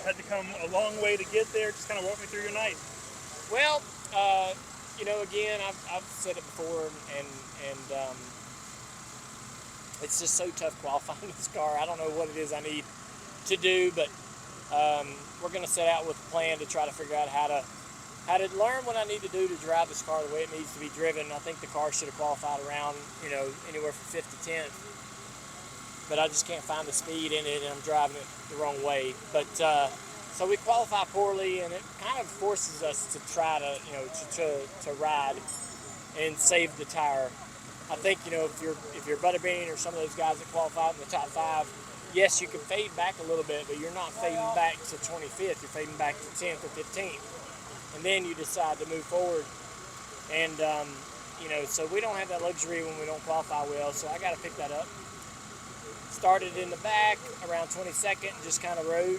had to come a long way to get there. Just kind of walk me through your night. Well, you know, again, I've said it before, and it's just so tough qualifying this car. I don't know what it is I need to do, but we're going to set out with a plan to try to figure out how to learn what I need to do to drive this car the way it needs to be driven. I think the car should have qualified around, you know, anywhere from 5th to 10th, but I just can't find the speed in it, and I'm driving it the wrong way. But so we qualify poorly, and it kind of forces us to try to, you know, to ride and save the tire. I think, you know, if you're Butterbean or some of those guys that qualified in the top 5, yes, you can fade back a little bit, but you're not fading back to 25th. You're fading back to 10th or 15th, and then you decide to move forward. And you know, so we don't have that luxury when we don't qualify well. So I got to pick that up. Started in the back around 22nd, and just kind of rode,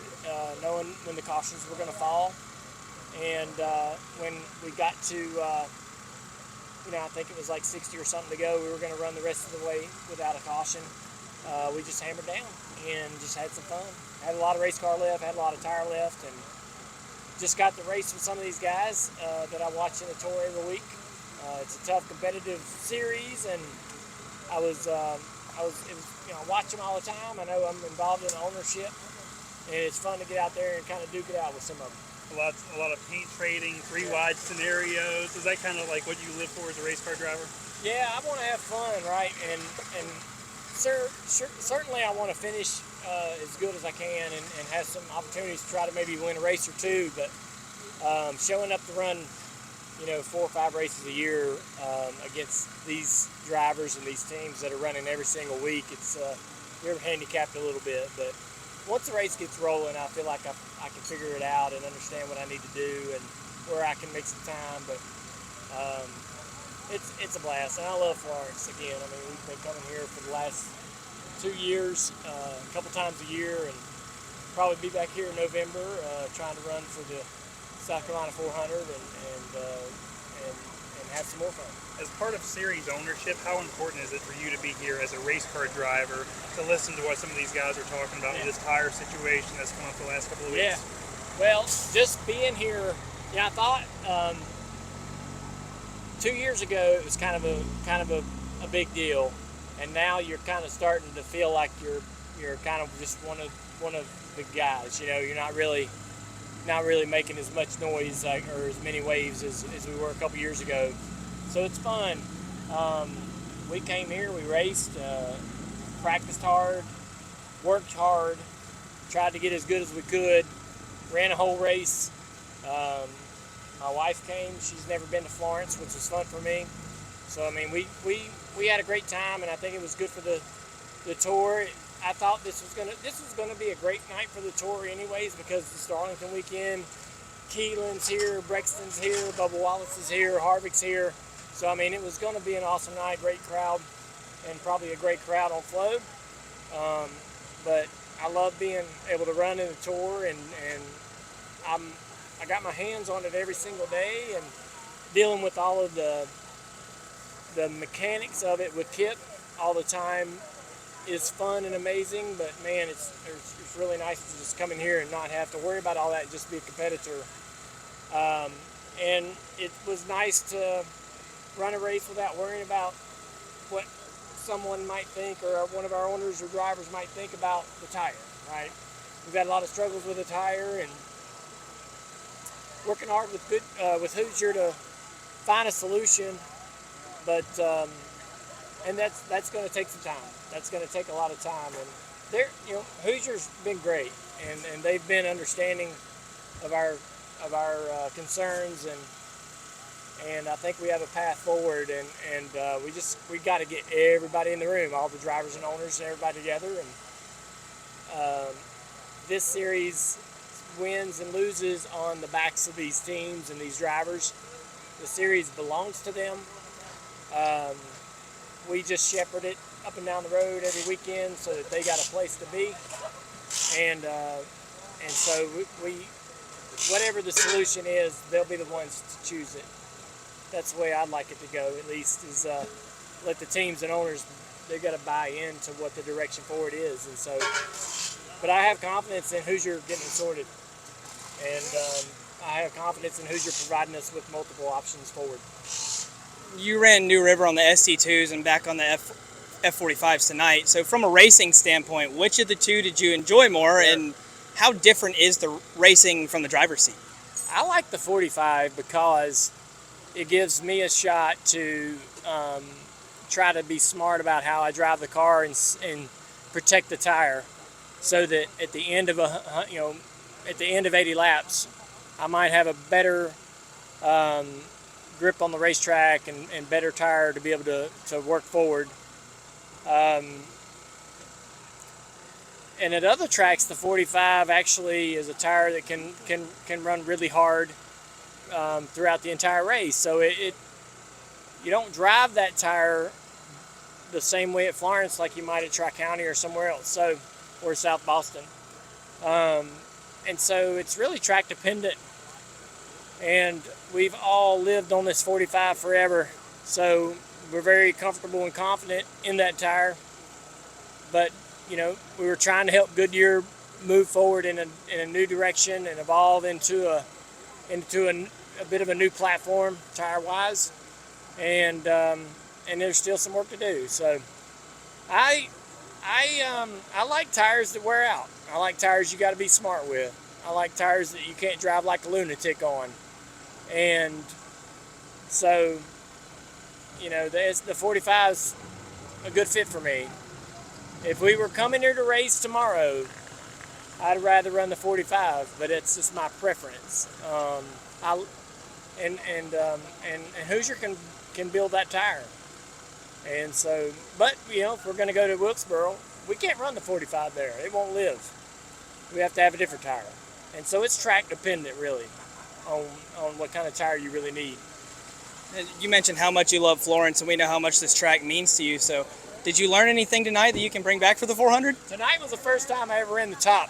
knowing when the cautions were going to fall. And when we got to you know, I think it was like 60 or something to go, we were going to run the rest of the way without a caution. We just hammered down and just had some fun. Had a lot of race car left, had a lot of tire left, and just got to race with some of these guys that I watch in the tour every week. It's a tough competitive series, and I was you know, watch them all the time. I know I'm involved in ownership, and it's fun to get out there and kind of duke it out with some of them. A lot of paint trading, 3 wide scenarios. Is that kind of like what you live for as a race car driver? Yeah, I want to have fun, right? And certainly I want to finish as good as I can and have some opportunities to try to maybe win a race or two. But showing up to run, you know, 4 or 5 races a year against these drivers and these teams that are running every single week, it's you're handicapped a little bit. But once the race gets rolling, I feel like I can figure it out and understand what I need to do and where I can make some time. But it's a blast, and I love Florence. Again, I mean, we've been coming here for the last 2 years, a couple times a year, and probably be back here in November trying to run for the South Carolina 400 and have some more fun. As part of series ownership, how important is it for you to be here as a race car driver to listen to what some of these guys are talking about in this tire situation that's come up the last couple of weeks? Yeah, well, just being here, yeah, I thought 2 years ago it was kind of a big deal, and now you're kind of starting to feel like you're kind of just one of the guys. You know, you're not really making as much noise or as many waves as we were a couple years ago. So it's fun. We came here, we raced, practiced hard, worked hard, tried to get as good as we could, ran a whole race. My wife came. She's never been to Florence, which was fun for me. So, I mean, we had a great time, and I think it was good for the tour. I thought this was gonna be a great night for the tour anyways, because it's the Arlington weekend. Keelan's here, Brexton's here, Bubba Wallace is here, Harvick's here. So, I mean, it was going to be an awesome night, great crowd, and probably a great crowd on float. But I love being able to run in the tour, and I got my hands on it every single day, and dealing with all of the mechanics of it with Kip all the time is fun and amazing. But man, it's really nice to just come in here and not have to worry about all that and just be a competitor. And it was nice to run a race without worrying about what someone might think, or one of our owners or drivers might think about the tire, right? We've had a lot of struggles with the tire, and working hard with Hoosier to find a solution, but and that's going to take some time. That's going to take a lot of time, and you know, Hoosier's been great, and they've been understanding of our concerns, and I think we have a path forward, and we got to get everybody in the room, all the drivers and owners and everybody together. And this series wins and loses on the backs of these teams and these drivers. The series belongs to them. We just shepherd it up and down the road every weekend so that they got a place to be, and so we whatever the solution is, they'll be the ones to choose it. That's the way I'd like it to go, at least, is let the teams and owners, they've got to buy into what the direction forward is. And so But I have confidence in Hoosier getting it sorted, and I have confidence in Hoosier providing us with multiple options forward. You ran New River on the ST2s and back on the F45s tonight. So from a racing standpoint, which of the two did you enjoy more, and how different is the racing from the driver's seat? I like the 45 because it gives me a shot to try to be smart about how I drive the car and protect the tire, so that at the end of at the end of 80 laps, I might have a better grip on the racetrack and better tire to be able to work forward. And at other tracks, the 45 actually is a tire that can run really hard throughout the entire race. So you don't drive that tire the same way at Florence like you might at Tri-County or somewhere else, or South Boston. And so it's really track dependent. And we've all lived on this 45 forever, so we're very comfortable and confident in that tire. But you know, we were trying to help Goodyear move forward in a new direction and evolve into a bit of a new platform tire-wise, and there's still some work to do. So I like tires that wear out. I like tires you got to be smart with. I like tires that you can't drive like a lunatic on. And so, you know, the 45's a good fit for me. If we were coming here to race tomorrow, I'd rather run the 45, but it's just my preference. And Hoosier can build that tire. And so, but you know, if we're going to go to Wilkesboro, we can't run the 45 there. It won't live. We have to have a different tire. And so it's track dependent, really, on what kind of tire you really need. And you mentioned how much you love Florence, and we know how much this track means to you. So did you learn anything tonight that you can bring back for the 400? Tonight was the first time I ever ran the top.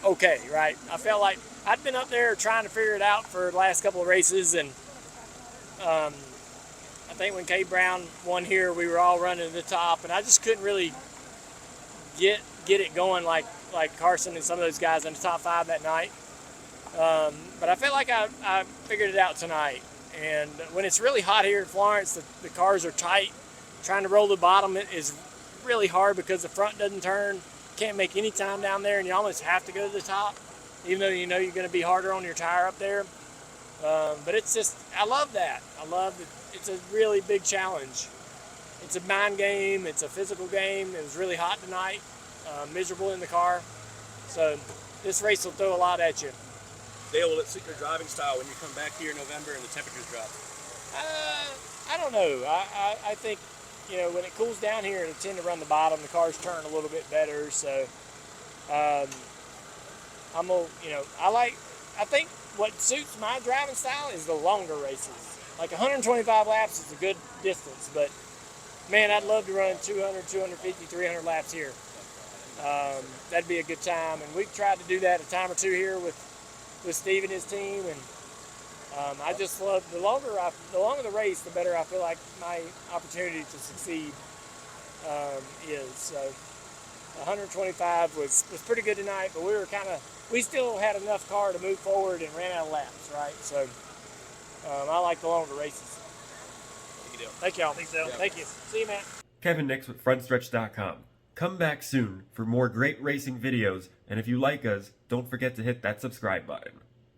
Okay, right? I felt like I'd been up there trying to figure it out for the last couple of races, and I think when Kay Brown won here, we were all running to the top, and I just couldn't really get it going like Carson and some of those guys in the top 5 that night. But I felt like I figured it out tonight. And when it's really hot here in Florence, the cars are tight. Trying to roll the bottom is really hard because the front doesn't turn. Can't make any time down there, and you almost have to go to the top, even though you know you're going to be harder on your tire up there. But it's just, I love that. I love it. It's a really big challenge. It's a mind game. It's a physical game. It was really hot tonight, miserable in the car. So this race will throw a lot at you. Dale, will it suit your driving style when you come back here in November and the temperatures drop? I don't know. I think, you know, when it cools down here, it'll tend to run the bottom. The cars turn a little bit better. So I think what suits my driving style is the longer races. Like 125 laps is a good distance, but man, I'd love to run 200, 250, 300 laps here. That'd be a good time, and we've tried to do that a time or two here with Steve and his team, and I just love the longer the race, the better I feel like my opportunity to succeed is. So 125 was pretty good tonight, but we still had enough car to move forward and ran out of laps, right? So I like the longer races. Thank you, Dale. Thank y'all. Thanks, Dale. Thank you. See you, Matt. Kevin Nix with Frontstretch.com. Come back soon for more great racing videos, and if you like us, don't forget to hit that subscribe button.